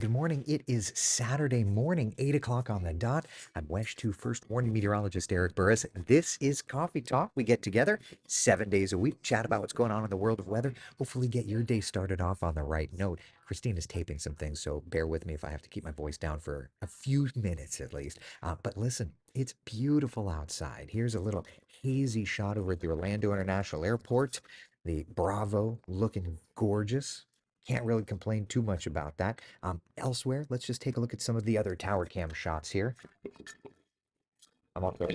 Good morning. It is Saturday morning, 8 o'clock on the dot. I'm Wedge 2 First Warning Meteorologist Eric Burris. This is Coffee Talk. We get together 7 days a week, chat about what's going on in the world of weather, hopefully get your day started off on the right note. Christine is taping some things, so bear with me if I have to keep my voice down for a few minutes at least. But listen, it's beautiful outside. Here's a little hazy shot over at the Orlando International Airport. The Bravo looking gorgeous. Can't really complain too much about that. Elsewhere, let's just take a look at some of the other tower cam shots here. I'm also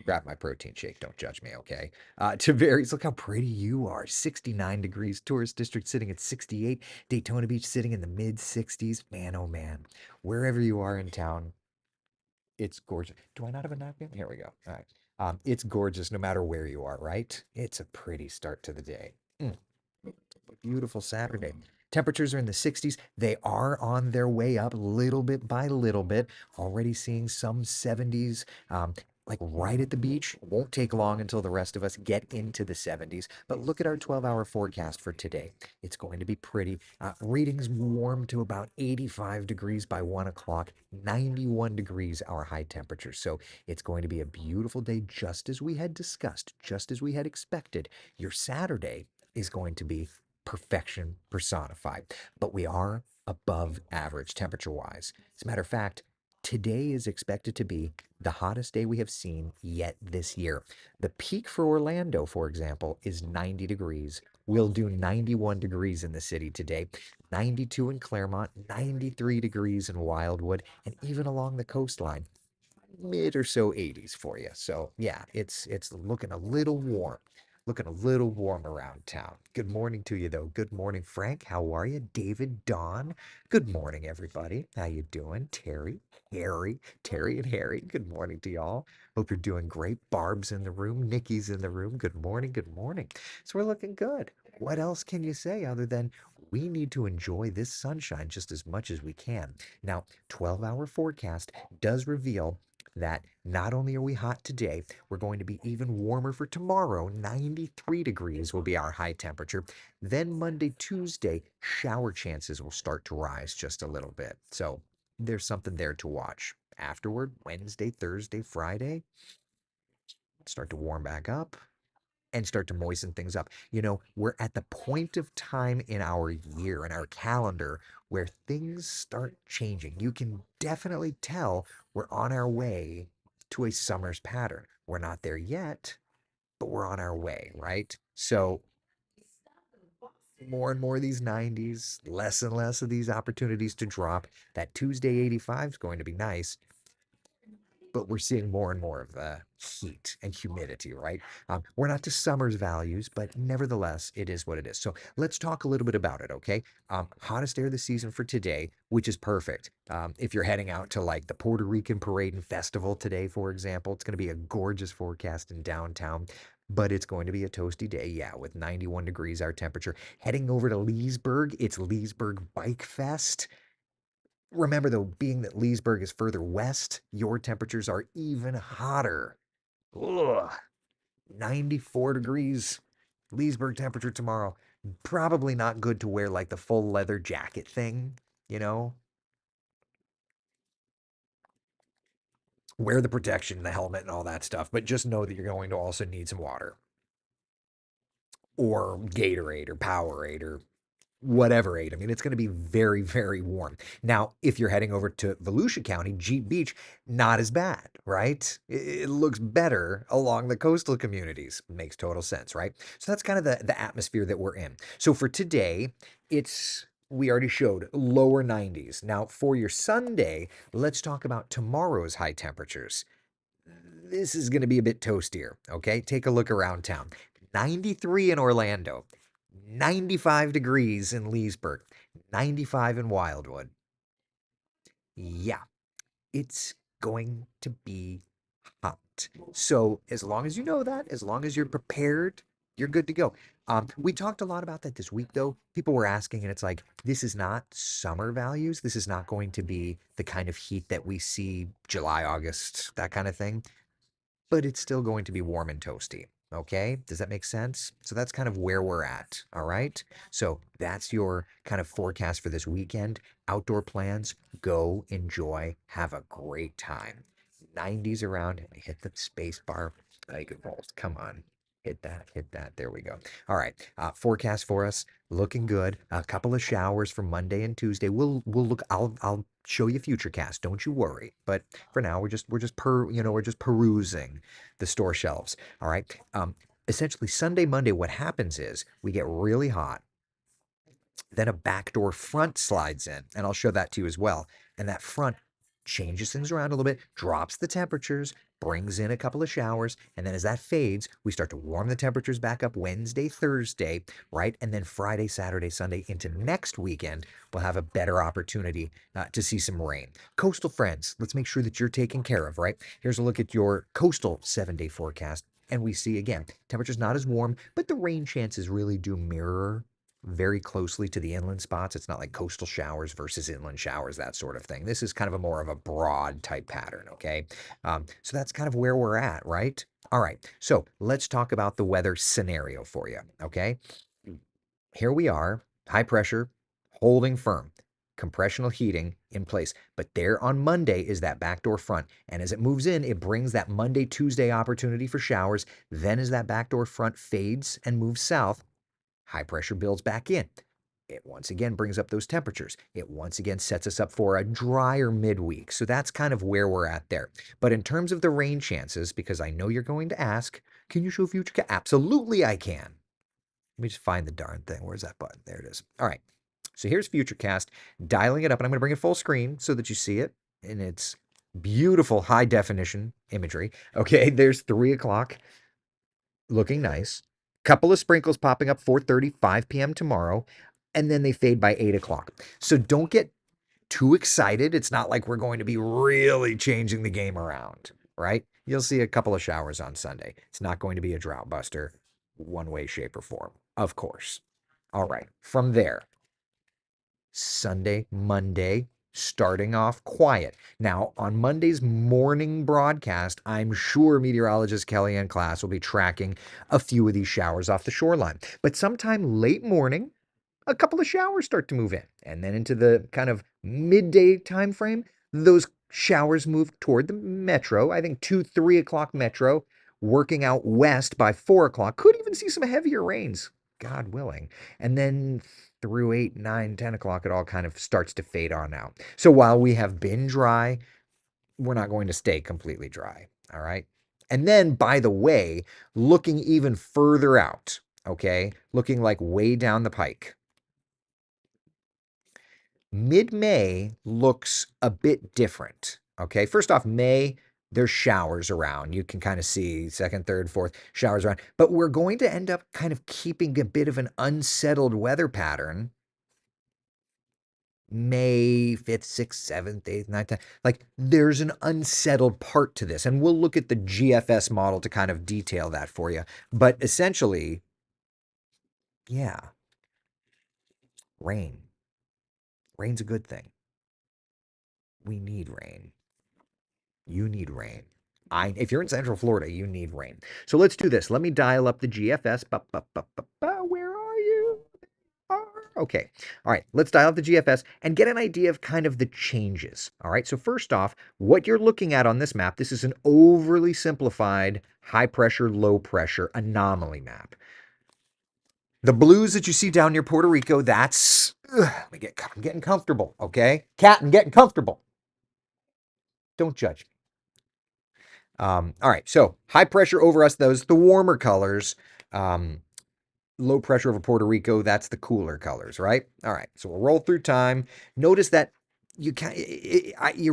grab my protein shake. Don't judge me, okay? Tavares, look how pretty you are. 69 degrees. Tourist District sitting at 68. Daytona Beach sitting in the mid 60s. Man, oh man. Wherever you are in town, it's gorgeous. Do I not have a napkin? Here we go. All right. It's gorgeous no matter where you are, right? It's a pretty start to the day. Beautiful Saturday. Temperatures are in the 60s. They are on their way up little bit by little bit. Already seeing some 70s, like right at the beach. Won't take long until the rest of us get into the 70s. But look at our 12-hour forecast for today. It's going to be pretty. Readings warm to about 85 degrees by 1 o'clock, 91 degrees our high temperature. So it's going to be a beautiful day, just as we had discussed, just as we had expected. Your Saturday is going to be perfection personified, but we are above average temperature wise. As a matter of fact, today is expected to be the hottest day we have seen yet this year. The peak for Orlando, for example, is 90 degrees. We'll do 91 degrees in the city today, 92 in Claremont, 93 degrees in Wildwood, and even along the coastline, mid or so 80s for you. So yeah, it's looking a little warm. Looking a little warm around town. Good morning to you though. Good morning, Frank. How are you? David, Don. Good morning, everybody. How you doing? Terry, Harry, Terry and Harry. Good morning to y'all. Hope you're doing great. Barb's in the room. Nikki's in the room. Good morning. Good morning. So we're looking good. What else can you say other than we need to enjoy this sunshine just as much as we can? Now, 12-hour forecast does reveal that not only are we hot today, we're going to be even warmer for tomorrow. 93 degrees will be our high temperature. Then Monday, Tuesday, shower chances will start to rise just a little bit. So there's something there to watch. Afterward, Wednesday, Thursday, Friday, start to warm back up and start to moisten things up. You know, we're at the point of time in our year, in our calendar, where things start changing. You can definitely tell we're on our way to a summer's pattern. We're not there yet, but we're on our way, right? So, more and more of these 90s, less and less of these opportunities to drop. That Tuesday 85 is going to be nice, but we're seeing more and more of the heat and humidity, right? We're not to summer's values, but nevertheless, it is what it is. So let's talk a little bit about it, okay? Hottest day of the season for today, which is perfect. If you're heading out to like the Puerto Rican Parade and Festival today, for example, it's going to be a gorgeous forecast in downtown. But it's going to be a toasty day, yeah, with 91 degrees our temperature. Heading over to Leesburg, it's Leesburg Bike Fest. Remember, though, being that Leesburg is further west, your temperatures are even hotter. Ugh, 94 degrees. Leesburg temperature tomorrow. Probably not good to wear like the full leather jacket thing, you know? Wear the protection, the helmet, and all that stuff, but just know that you're going to also need some water or Gatorade or Powerade or whatever aid. I mean, it's going to be very, very warm. Now, if you're heading over to Volusia County, Jeep Beach, not as bad, right? It looks better along the coastal communities. Makes total sense, right? So that's kind of the atmosphere that we're in. So for today, we already showed lower 90s. Now, for your Sunday, let's talk about tomorrow's high temperatures. This is going to be a bit toastier, okay? Take a look around town. 93 in Orlando, 95 degrees in Leesburg, 95 in Wildwood. Yeah, it's going to be hot. So, as long as you know that, as long as you're prepared, you're good to go. We talked a lot about that this week, though. People were asking, and it's like, this is not summer values. This is not going to be the kind of heat that we see July, August, that kind of thing, but it's still going to be warm and toasty. Okay, does that make sense? So that's kind of where we're at. All right. So that's your kind of forecast for this weekend. Outdoor plans, go enjoy, have a great time. 90s around, hit the space bar. Like, come on. Hit that, hit that. There we go. All right. Forecast for us, looking good. A couple of showers for Monday and Tuesday. We'll look. I'll show you future cast. Don't you worry. But for now, we're just perusing the store shelves. All right. Essentially, Sunday, Monday, what happens is we get really hot. Then a backdoor front slides in, and I'll show that to you as well. And that front changes things around a little bit, drops the temperatures, brings in a couple of showers, and then as that fades, we start to warm the temperatures back up Wednesday, Thursday, right? And then Friday, Saturday, Sunday into next weekend, we'll have a better opportunity to see some rain. Coastal friends, let's make sure that you're taken care of, right? Here's a look at your coastal 7-day forecast. And we see again, temperature's not as warm, but the rain chances really do mirror very closely to the inland spots. It's not like coastal showers versus inland showers, that sort of thing. This is kind of a more of a broad type pattern, okay? So that's kind of where we're at, right? All right, so let's talk about the weather scenario for you, okay? Here we are, high pressure, holding firm, compressional heating in place. But there on Monday is that backdoor front. And as it moves in, it brings that Monday, Tuesday opportunity for showers. Then as that backdoor front fades and moves south, high pressure builds back in. It once again brings up those temperatures. It once again sets us up for a drier midweek. So that's kind of where we're at there. But in terms of the rain chances, because I know you're going to ask, can you show future? Absolutely, I can. Let me just find the darn thing. Where's that button? There it is. All right. So here's Futurecast, dialing it up, and I'm going to bring it full screen so that you see it in its beautiful high definition imagery. Okay, there's 3 o'clock, looking nice. Couple of sprinkles popping up 4:30, 5 p.m. tomorrow, and then they fade by 8 o'clock. So don't get too excited. It's not like we're going to be really changing the game around, right? You'll see a couple of showers on Sunday. It's not going to be a drought buster, one way, shape, or form, of course. All right. From there, Sunday, Monday, starting off quiet. Now, on Monday's morning broadcast, I'm sure meteorologist Kellyanne Class will be tracking a few of these showers off the shoreline. But sometime late morning, a couple of showers start to move in. And then into the kind of midday time frame, those showers move toward the metro. I think 2, 3 o'clock metro, working out west by 4 o'clock. Could even see some heavier rains, God willing. And then through 8, 9, 10 o'clock, it all kind of starts to fade on out. So while we have been dry, we're not going to stay completely dry. All right. And then, by the way, looking even further out, okay, looking like way down the pike, mid-May looks a bit different. Okay, first off, May, there's showers around. You can kind of see second, third, fourth showers around. But we're going to end up kind of keeping a bit of an unsettled weather pattern. May 5th, 6th, 7th, 8th, 9th, 10th. Like there's an unsettled part to this. And we'll look at the GFS model to kind of detail that for you. But essentially, yeah, rain. Rain's a good thing. We need rain. You need rain. If you're in Central Florida, you need rain. So let's do this. Let me dial up the GFS. Where are you? Okay. All right. Let's dial up the GFS and get an idea of kind of the changes. All right. So first off, what you're looking at on this map, this is an overly simplified high pressure, low pressure anomaly map. The blues that you see down near Puerto Rico, that's, I'm getting comfortable. Okay. I'm getting comfortable. Don't judge me. All right, so high pressure over us, those the warmer colors. Low pressure over Puerto Rico, that's the cooler colors, right? All right, so we'll roll through time. Notice that you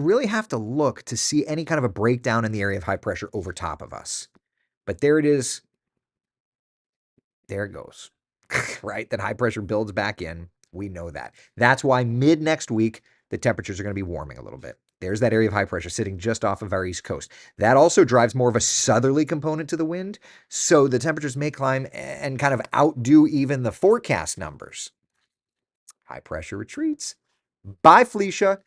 really have to look to see any kind of a breakdown in the area of high pressure over top of us. But there it is. There it goes, right? That high pressure builds back in. We know that. That's why mid next week, the temperatures are going to be warming a little bit. There's that area of high pressure sitting just off of our east coast. That also drives more of a southerly component to the wind. So the temperatures may climb and kind of outdo even the forecast numbers. High pressure retreats. Bye, Felicia.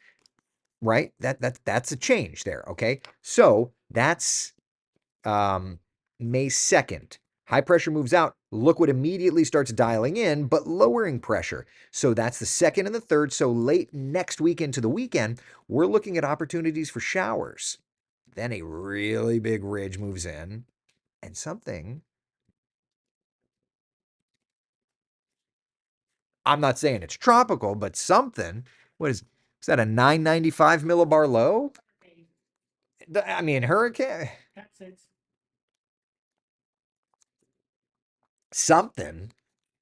Right? That's a change there. Okay. So that's May 2nd. High pressure moves out, look what immediately starts dialing in, but lowering pressure. So that's the second and the third. So late next week into the weekend, we're looking at opportunities for showers. Then a really big ridge moves in and something. I'm not saying it's tropical, but something. What is that, a 995 millibar low? I mean, hurricane. Something.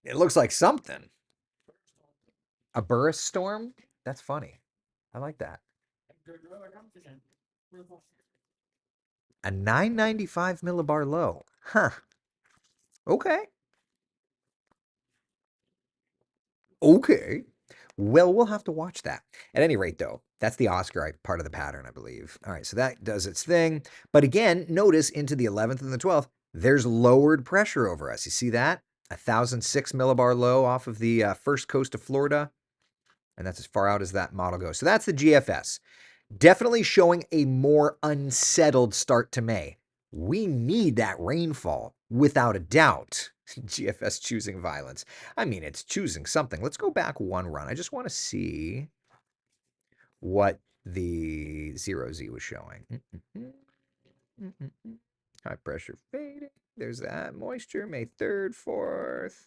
It looks like something. A Burris storm? That's funny. I like that. A 995 millibar low. Huh. Okay. Okay. Well, we'll have to watch that. At any rate, though, that's the Oscar part of the pattern, I believe. All right, so that does its thing. But again, notice into the 11th and the 12th, there's lowered pressure over us. You see that? 1,006 millibar low off of the first coast of Florida. And that's as far out as that model goes. So that's the GFS. Definitely showing a more unsettled start to May. We need that rainfall, without a doubt. GFS choosing violence. I mean, it's choosing something. Let's go back one run. I just want to see what the 0Z was showing. High pressure fading. There's that moisture, May 3rd, 4th.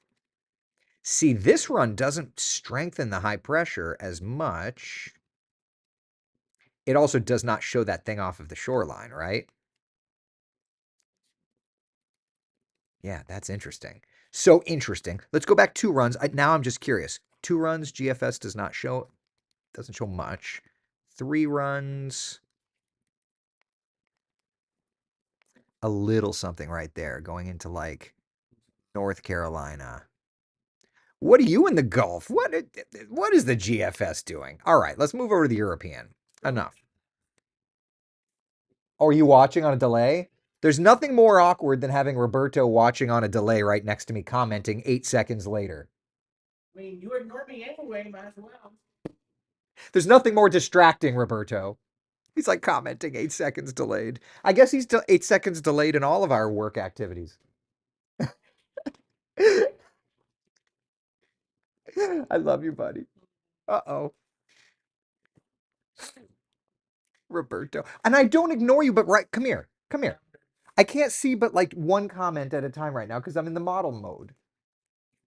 See, this run doesn't strengthen the high pressure as much. It also does not show that thing off of the shoreline, right? Yeah, that's interesting. So interesting. Let's go back 2 runs. Now I'm just curious. 2 runs, GFS doesn't show much. 3 runs, a little something right there going into like North Carolina. What are you in the Gulf? What is the GFS doing? All right, let's move over to the European. Enough. Are you watching on a delay? There's nothing more awkward than having Roberto watching on a delay right next to me, commenting 8 seconds later. I mean, you ignore me anyway, might as well. There's nothing more distracting, Roberto. He's like commenting 8 seconds delayed. I guess he's 8 seconds delayed in all of our work activities. I love you, buddy. Uh-oh. Roberto. And I don't ignore you, but come here. Come here. I can't see but like one comment at a time right now because I'm in the model mode.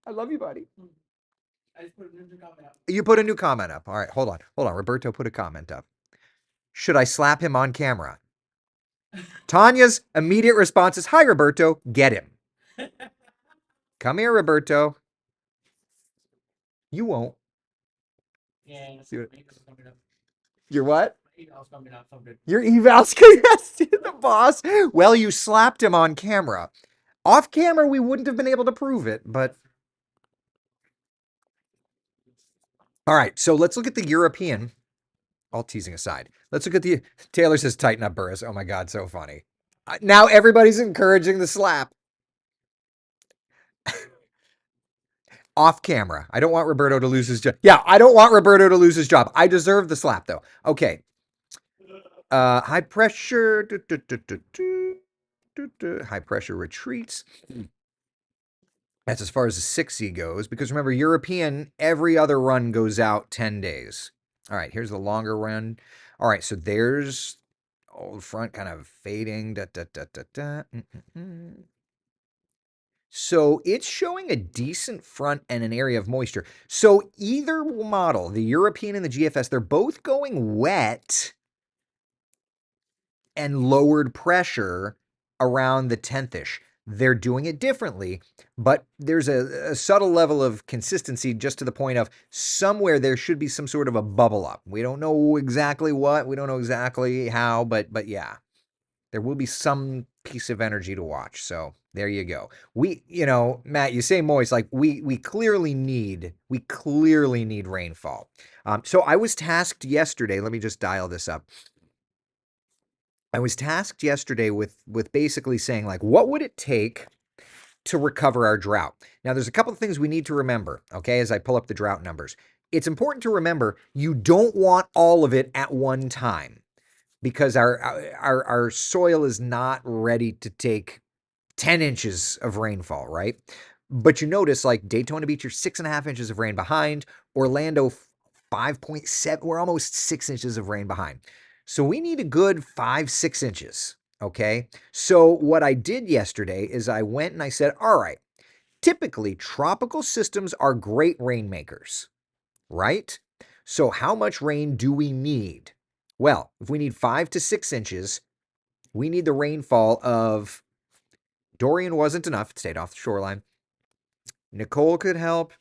I love you, buddy. I just put a new comment up. You put a new comment up. All right, hold on. Roberto put a comment up. Should I slap him on camera? Tanya's immediate response is, "Hi, Roberto. Get him." Come here, Roberto. You won't. Yeah. See what? Your what? Eval's coming up something. Your eval's coming up. The boss. Well, you slapped him on camera. Off camera, we wouldn't have been able to prove it, but. All right, so let's look at the European. All teasing aside, let's look at the. Taylor says, "Tighten up, Burris." Oh my God, so funny. Now everybody's encouraging the slap. Off camera. I don't want Roberto to lose his job. Yeah, I don't want Roberto to lose his job. I deserve the slap, though. Okay. High pressure. High pressure retreats. That's as far as the 6Z goes. Because remember, European, every other run goes out 10 days. All right, here's the longer run. All right, so there's old front kind of fading. So it's showing a decent front and an area of moisture. So either model, the European and the GFS, they're both going wet and lowered pressure around the 10th-ish. They're doing it differently, but there's a subtle level of consistency just to the point of somewhere there should be some sort of a bubble up. We don't know exactly what, we don't know exactly how, but yeah, there will be some piece of energy to watch. So there you go. Matt, you say moist, like we clearly need rainfall. So I was tasked yesterday. Let me just dial this up. I was tasked yesterday with basically saying, like, what would it take to recover our drought? Now, there's a couple of things we need to remember, okay, as I pull up the drought numbers. It's important to remember you don't want all of it at one time because our soil is not ready to take 10 inches of rainfall, right? But you notice like Daytona Beach, you're 6.5 inches of rain behind. Orlando, 5.7. We're almost 6 inches of rain behind. So we need a good 5, 6 inches. Okay. So what I did yesterday is I went and I said, all right, typically tropical systems are great rainmakers, right? So how much rain do we need? Well, if we need 5 to 6 inches, we need the rainfall of Dorian wasn't enough. It stayed off the shoreline. Nicole could help.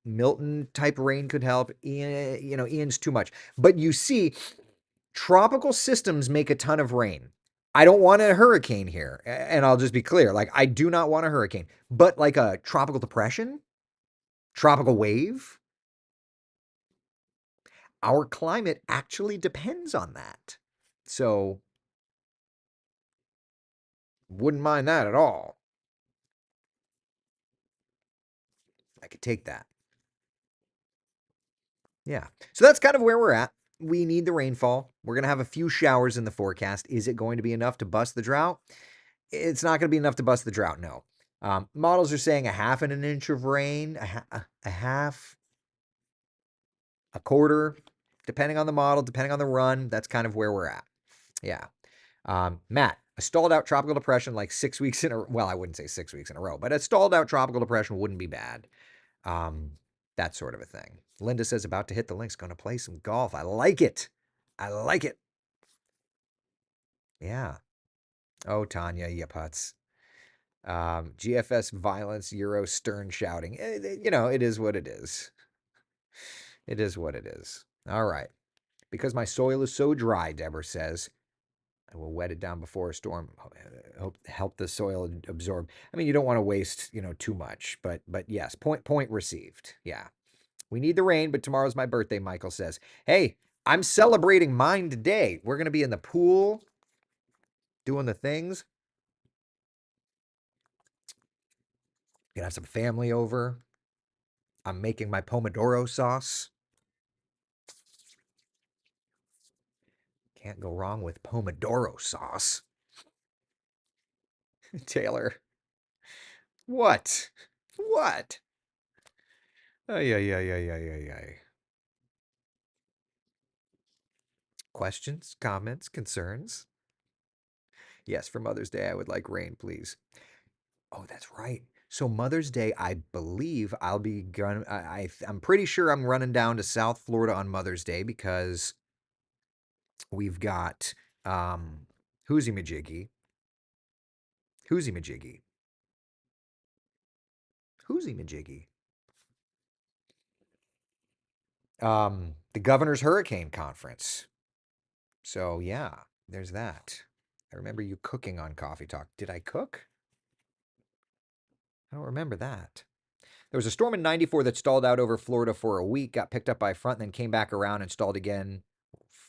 Milton type rain could help. Ian, Ian's too much. But you see, tropical systems make a ton of rain. I don't want a hurricane here. And I'll just be clear. Like, I do not want a hurricane. But like a tropical depression, tropical wave, our climate actually depends on that. So, wouldn't mind that at all. I could take that. Yeah. So that's kind of where we're at. We need the rainfall. We're going to have a few showers in the forecast. Is it going to be enough to bust the drought? It's not going to be enough to bust the drought, no. Models are saying a half and an inch of rain, a half, a quarter, depending on the model, depending on the run. That's kind of where we're at. Yeah. Matt, a stalled out tropical depression like 6 weeks in a well, I wouldn't say 6 weeks in a row, but a stalled out tropical depression wouldn't be bad. That sort of a thing. Linda says about to hit the links, going to play some golf. I like it. I like it. Yeah. Oh, Tanya, you putz. GFS violence, Euro stern shouting. It is what it is. It is what it is. All right. Because my soil is so dry, Deborah says, I will wet it down before a storm. Help the soil absorb. I mean, you don't want to waste, too much, but yes, point received. Yeah. We need the rain, but tomorrow's my birthday, Michael says. Hey, I'm celebrating mine today. We're going to be in the pool doing the things. Gonna have some family over. I'm making my pomodoro sauce. Can't go wrong with pomodoro sauce. Taylor. What? What? Ay, ay, ay, ay, ay, ay, ay. Questions, comments, concerns? Yes, for Mother's Day, I would like rain, please. Oh, that's right. So Mother's Day, I believe I'll be going. I'm pretty sure I'm running down to South Florida on Mother's Day because we've got Hoosie Majiggy, Hoosie Majiggy, Hoosie Majiggy. The Governor's Hurricane Conference. So yeah, there's that. I remember you cooking on Coffee Talk. Did I cook? I don't remember that. There was a storm in 94 that stalled out over Florida for a week, got picked up by a front, and then came back around and stalled again.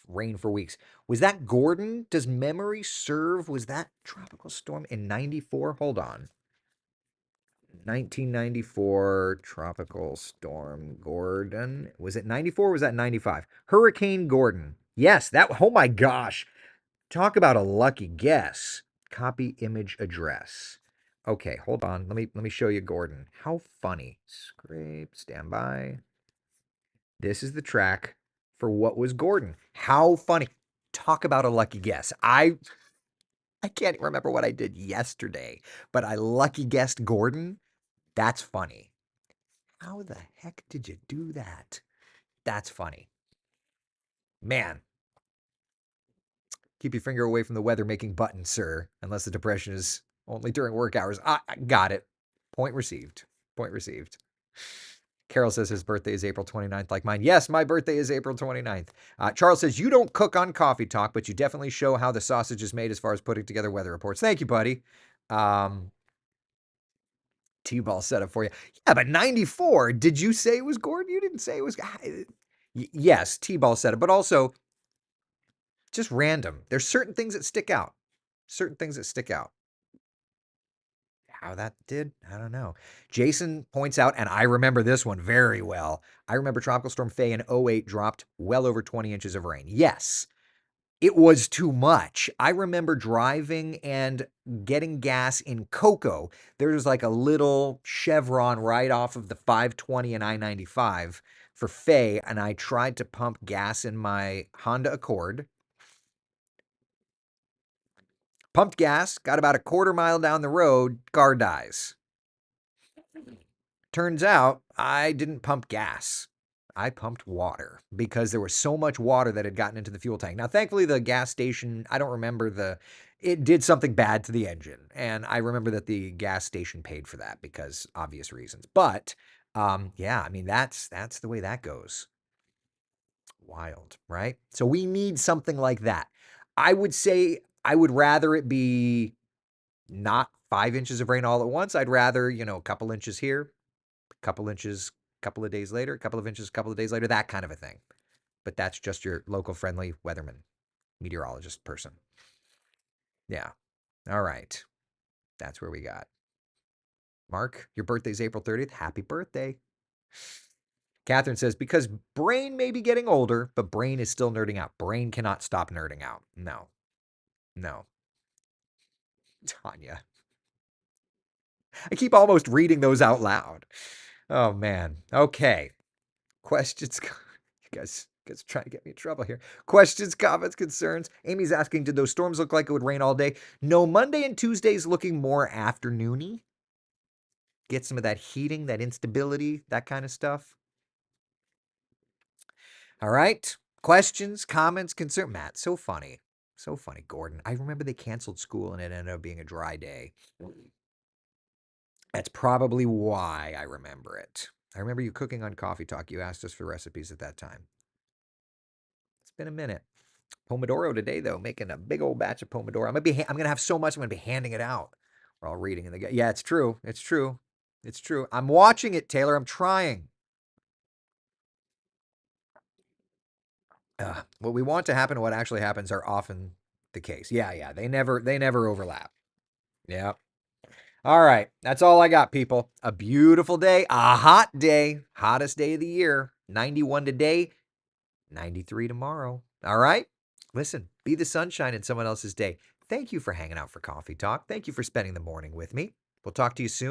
Rain for weeks. Was that Gordon? Does memory serve? Was that tropical storm in 94? Hold on. 1994 tropical storm Gordon. Was it 94 or was that 95? Hurricane Gordon. Yes, that. Oh my gosh. Talk about a lucky guess. Copy image address. Okay, hold on. Let me show you Gordon. How funny. Scrape, stand by. This is the track for what was Gordon. How funny. Talk about a lucky guess. I can't remember what I did yesterday, but I lucky guessed Gordon. That's funny. How the heck did you do that? That's funny. Man. Keep your finger away from the weather making button, sir, unless the depression is only during work hours. I got it. Point received. Point received. Carol says his birthday is April 29th, like mine. Yes, my birthday is April 29th. Charles says, you don't cook on Coffee Talk, but you definitely show how the sausage is made as far as putting together weather reports. Thank you, buddy. T-ball setup for you. Yeah, but 94, did you say it was Gordon? You didn't say it was... Yes, T-ball setup, but also just random. There's certain things that stick out. Certain things that stick out. How that did, I don't know. Jason points out, and I remember this one very well. I remember Tropical Storm Faye in 08 dropped well over 20 inches of rain. Yes, It was too much. I remember driving and getting gas in Cocoa. There's like a little chevron right off of the 520 and I-95 for Fay, and I tried to pump gas in my Honda Accord. Pumped gas, got about a quarter mile down the road, car dies. Turns out I didn't pump gas. I pumped water because there was so much water that had gotten into the fuel tank. Now, thankfully, the gas station, I don't remember it did something bad to the engine. And I remember that the gas station paid for that because obvious reasons. But yeah, I mean, that's the way that goes. Wild, right? So we need something like that. I would say I would rather it be not 5 inches of rain all at once. I'd rather, a couple inches here, a couple inches, a couple of days later, a couple of inches, a couple of days later, that kind of a thing. But that's just your local friendly weatherman, meteorologist person. Yeah. All right. That's where we got. Mark, your birthday's April 30th. Happy birthday. Catherine says, because Brain may be getting older, but Brain is still nerding out. Brain cannot stop nerding out. No. Tanya. I keep almost reading those out loud. Oh, man. Okay. Questions. You guys trying to get me in trouble here. Questions, comments, concerns. Amy's asking, did those storms look like it would rain all day? No, Monday and Tuesday's looking more afternoony. Get some of that heating, that instability, that kind of stuff. All right. Questions, comments, concerns. Matt, so funny. So funny, Gordon. I remember they canceled school and it ended up being a dry day. That's probably why I remember it. I remember you cooking on Coffee Talk. You asked us for recipes at that time. It's been a minute. Pomodoro today, though, making a big old batch of Pomodoro. I'm gonna have so much. I'm gonna be handing it out. We're all reading in the. Yeah, it's true. It's true. It's true. I'm watching it, Taylor. I'm trying. What we want to happen and what actually happens are often the case. Yeah. They never overlap. Yeah. All right. That's all I got, people. A beautiful day, a hot day, hottest day of the year. 91 today, 93 tomorrow. All right. Listen, be the sunshine in someone else's day. Thank you for hanging out for Coffee Talk. Thank you for spending the morning with me. We'll talk to you soon.